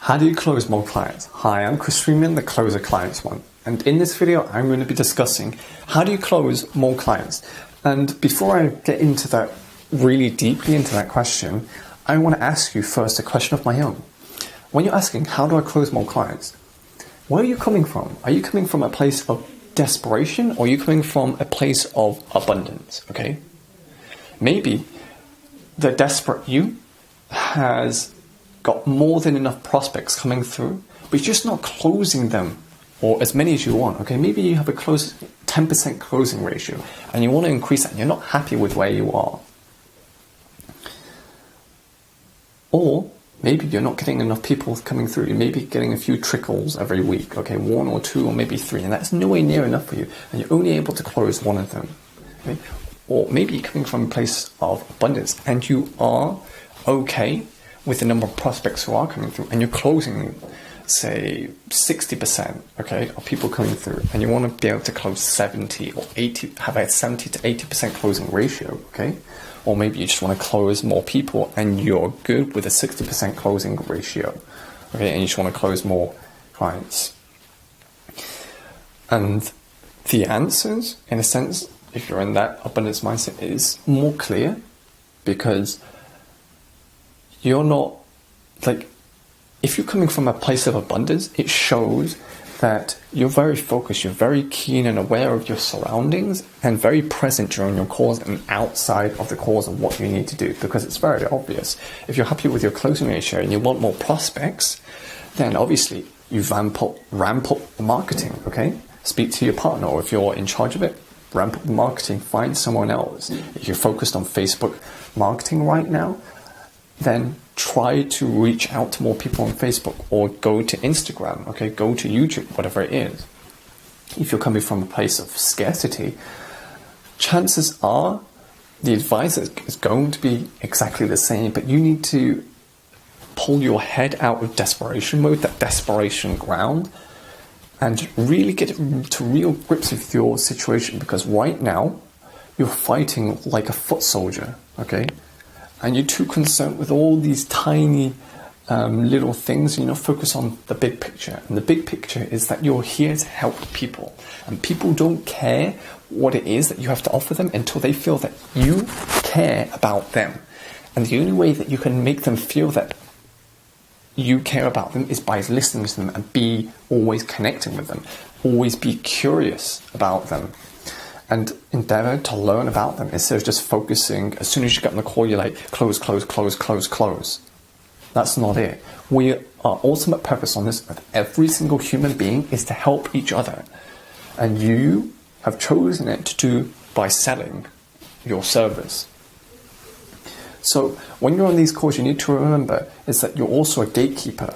How do you close more clients? Hi, I'm Freeman, the Closer Clients one. And in this video, I'm going to be discussing how do you close more clients? And before I get into that, really deeply into that question, I want to ask you first a question of my own. When you're asking, how do I close more clients? Where are you coming from? Are you coming from a place of desperation or are you coming from a place of abundance? Okay. Maybe the desperate you has got more than enough prospects coming through, but you're just not closing them or as many as you want. Okay, maybe you have a 10% closing ratio and you want to increase that and you're not happy with where you are. Or maybe you're not getting enough people coming through. You may be getting a few trickles every week, okay, 1 or 2 or maybe 3, and that's nowhere near enough for you, and you're only able to close 1 of them. Okay? Or maybe you're coming from a place of abundance and you are okay with the number of prospects who are coming through, and you're closing, say, 60%, okay, of people coming through, and you want to be able to close 70 or 80, have a 70 to 80% closing ratio, okay? Or maybe you just want to close more people and you're good with a 60% closing ratio, okay, and you just want to close more clients. And the answers, in a sense, if you're in that abundance mindset, is more clear, because you're not, like, if you're coming from a place of abundance, it shows that you're very focused, you're very keen and aware of your surroundings and very present during your calls and outside of the calls of what you need to do, because it's very obvious. If you're happy with your closing ratio and you want more prospects, then obviously you ramp up the marketing, okay? Speak to your partner, or if you're in charge of it, ramp up the marketing, find someone else. If you're focused on Facebook marketing right now, then try to reach out to more people on Facebook, or go to Instagram, okay, go to YouTube, whatever it is. If you're coming from a place of scarcity, chances are the advice is going to be exactly the same, but you need to pull your head out of desperation mode, that desperation ground, and really get to real grips with your situation, because right now you're fighting like a foot soldier, okay? And you're too concerned with all these tiny little things, focus on the big picture. And the big picture is that you're here to help people. And people don't care what it is that you have to offer them until they feel that you care about them. And the only way that you can make them feel that you care about them is by listening to them and be always connecting with them. Always be curious about them. And endeavor to learn about them instead of just focusing. As soon as you get on the call, you're like, close, close, close, close, close. That's not it. Our ultimate purpose on this earth, every single human being, is to help each other. And you have chosen it to do by selling your service. So when you're on these calls, you need to remember is that you're also a gatekeeper.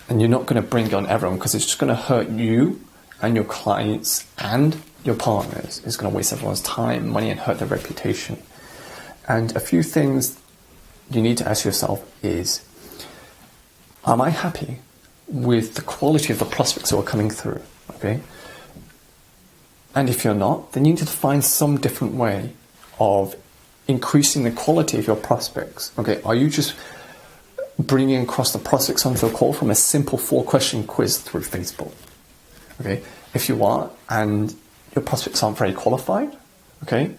And you're not going to bring on everyone, because it's just going to hurt you and your clients and your partners. It's going to waste everyone's time, money, and hurt their reputation. And a few things you need to ask yourself is, am I happy with the quality of the prospects who are coming through? Okay. And if you're not, then you need to find some different way of increasing the quality of your prospects. Okay. Are you just bringing across the prospects onto a call from a simple 4-question quiz through Facebook? Okay. If you are, and your prospects aren't very qualified, okay,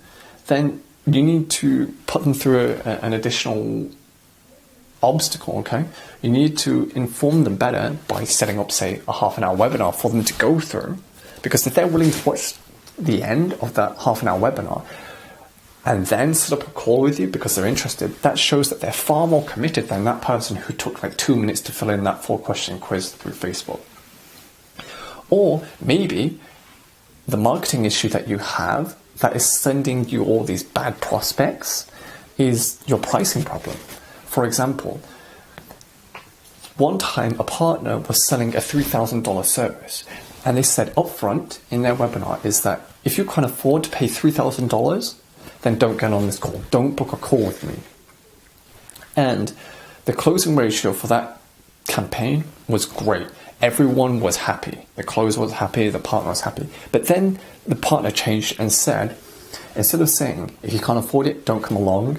then you need to put them through an additional obstacle, okay? You need to inform them better by setting up, say, a half-an-hour webinar for them to go through, because if they're willing to watch the end of that half-an-hour webinar and then set up a call with you because they're interested, that shows that they're far more committed than that person who took like 2 minutes to fill in that 4-question quiz through Facebook. Or maybe the marketing issue that you have that is sending you all these bad prospects is your pricing problem. For example, one time a partner was selling a $3,000 service, and they said upfront in their webinar is that if you can't afford to pay $3,000, then don't get on this call. Don't book a call with me. And the closing ratio for that campaign was great. Everyone was happy. The closer was happy, the partner was happy. But then the partner changed and said, instead of saying, if you can't afford it, don't come along,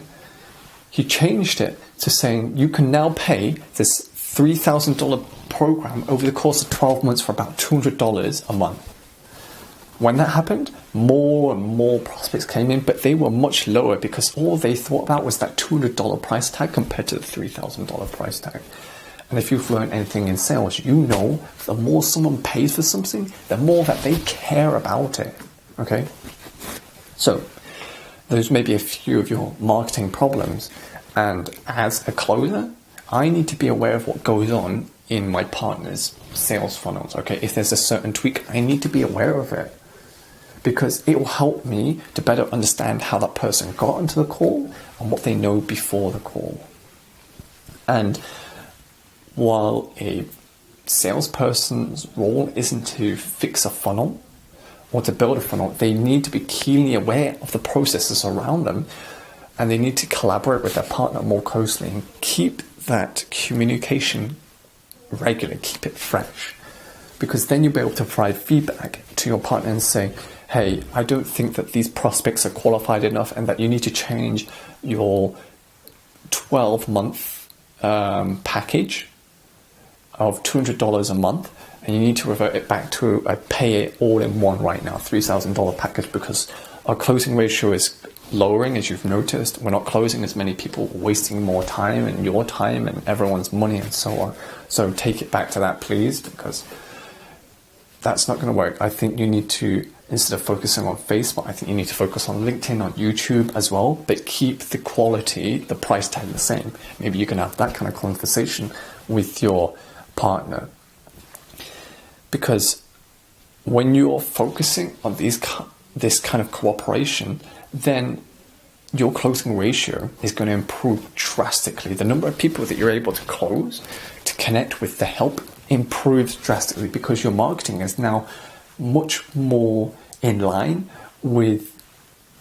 he changed it to saying, you can now pay this $3,000 program over the course of 12 months for about $200 a month. When that happened, more and more prospects came in, but they were much lower because all they thought about was that $200 price tag compared to the $3,000 price tag. And if you've learned anything in sales, you know the more someone pays for something, the more that they care about it. Okay? So, those may be a few of your marketing problems. And as a closer, I need to be aware of what goes on in my partner's sales funnels. Okay? If there's a certain tweak, I need to be aware of it, because it will help me to better understand how that person got into the call and what they know before the call. And while a salesperson's role isn't to fix a funnel or to build a funnel, they need to be keenly aware of the processes around them, and they need to collaborate with their partner more closely and keep that communication regular, keep it fresh, because then you'll be able to provide feedback to your partner and say, hey, I don't think that these prospects are qualified enough and that you need to change your 12-month package of $200 a month, and you need to revert it back to a pay it all in one right now, $3,000 package, because our closing ratio is lowering, as you've noticed. We're not closing as many people, wasting more time and your time and everyone's money and so on. So take it back to that, please, because that's not going to work. I think you need to, instead of focusing on Facebook, I think you need to focus on LinkedIn, on YouTube as well, but keep the quality, the price tag the same. Maybe you can have that kind of conversation with your partner. Because when you're focusing on this kind of cooperation, then your closing ratio is going to improve drastically. The number of people that you're able to close, to connect with, the help, improves drastically, because your marketing is now much more in line with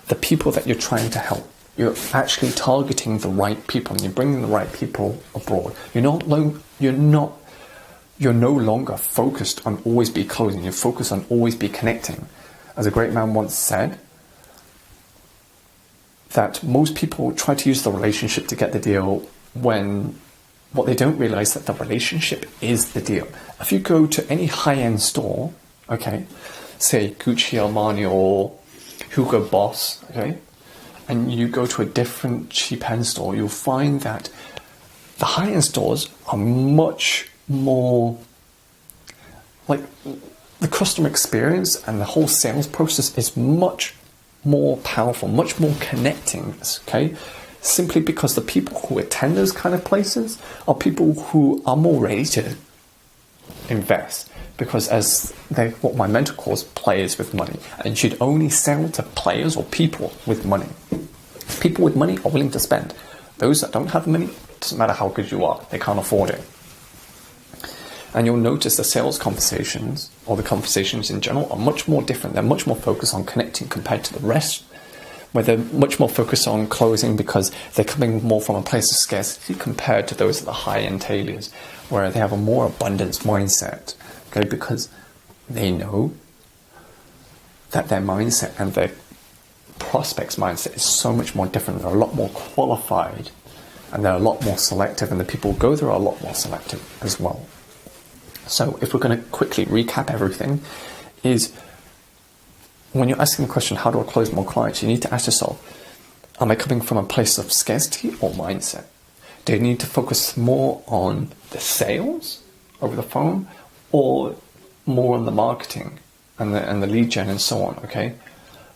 the people that you're trying to help. You're actually targeting the right people, and you're bringing the right people abroad. You're no longer focused on always be closing. You're focused on always be connecting. As a great man once said, that most people try to use the relationship to get the deal, when what they don't realize that the relationship is the deal. If you go to any high-end store, okay, say Gucci, Armani, or Hugo Boss, okay, and you go to a different cheap-end store, you'll find that the high-end stores are much more, like, the customer experience and the whole sales process is much more powerful, much more connecting, okay? Simply because the people who attend those kind of places are people who are more ready to invest, because as what my mentor calls players with money, and you should only sell to players or people with money. People with money are willing to spend. Those that don't have money, doesn't matter how good you are, they can't afford it. And you'll notice the sales conversations, or the conversations in general, are much more different. They're much more focused on connecting compared to the rest, where they're much more focused on closing because they're coming more from a place of scarcity compared to those at the high-end tailors, where they have a more abundance mindset, okay, because they know that their mindset and their prospects' mindset is so much more different. They're a lot more qualified, and they're a lot more selective, and the people who go there are a lot more selective as well. So if we're going to quickly recap everything, is when you're asking the question, how do I close more clients? You need to ask yourself, am I coming from a place of scarcity or mindset? Do you need to focus more on the sales over the phone, or more on the marketing and the lead gen and so on, okay?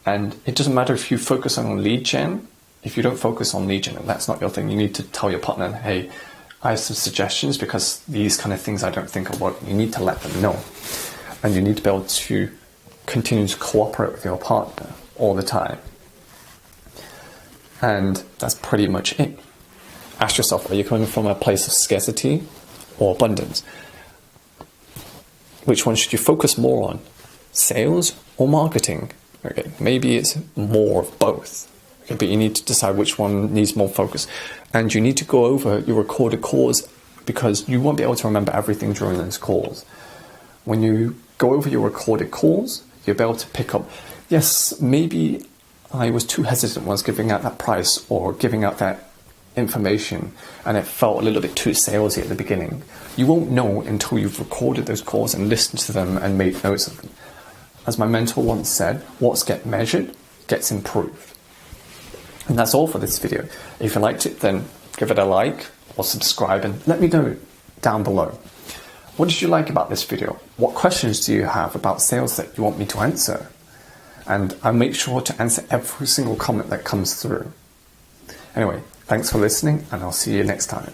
And it doesn't matter if you focus on lead gen. If you don't focus on lead gen and that's not your thing, you need to tell your partner, hey, I have some suggestions because these kind of things I don't think are working. You need to let them know. And you need to be able to continue to cooperate with your partner all the time. And that's pretty much it. Ask yourself, are you coming from a place of scarcity or abundance? Which one should you focus more on? Sales or marketing? Okay, maybe it's more of both. Okay, but you need to decide which one needs more focus. And you need to go over your recorded calls, because you won't be able to remember everything during those calls. When you go over your recorded calls, you'll be able to pick up, yes, maybe I was too hesitant when I was giving out that price or giving out that information and it felt a little bit too salesy at the beginning, you won't know until you've recorded those calls and listened to them and made notes of them. As my mentor once said, what's get measured gets improved. And that's all for this video. If you liked it, then give it a like or subscribe and let me know down below. What did you like about this video? What questions do you have about sales that you want me to answer? And I'll make sure to answer every single comment that comes through. Anyway, thanks for listening, and I'll see you next time.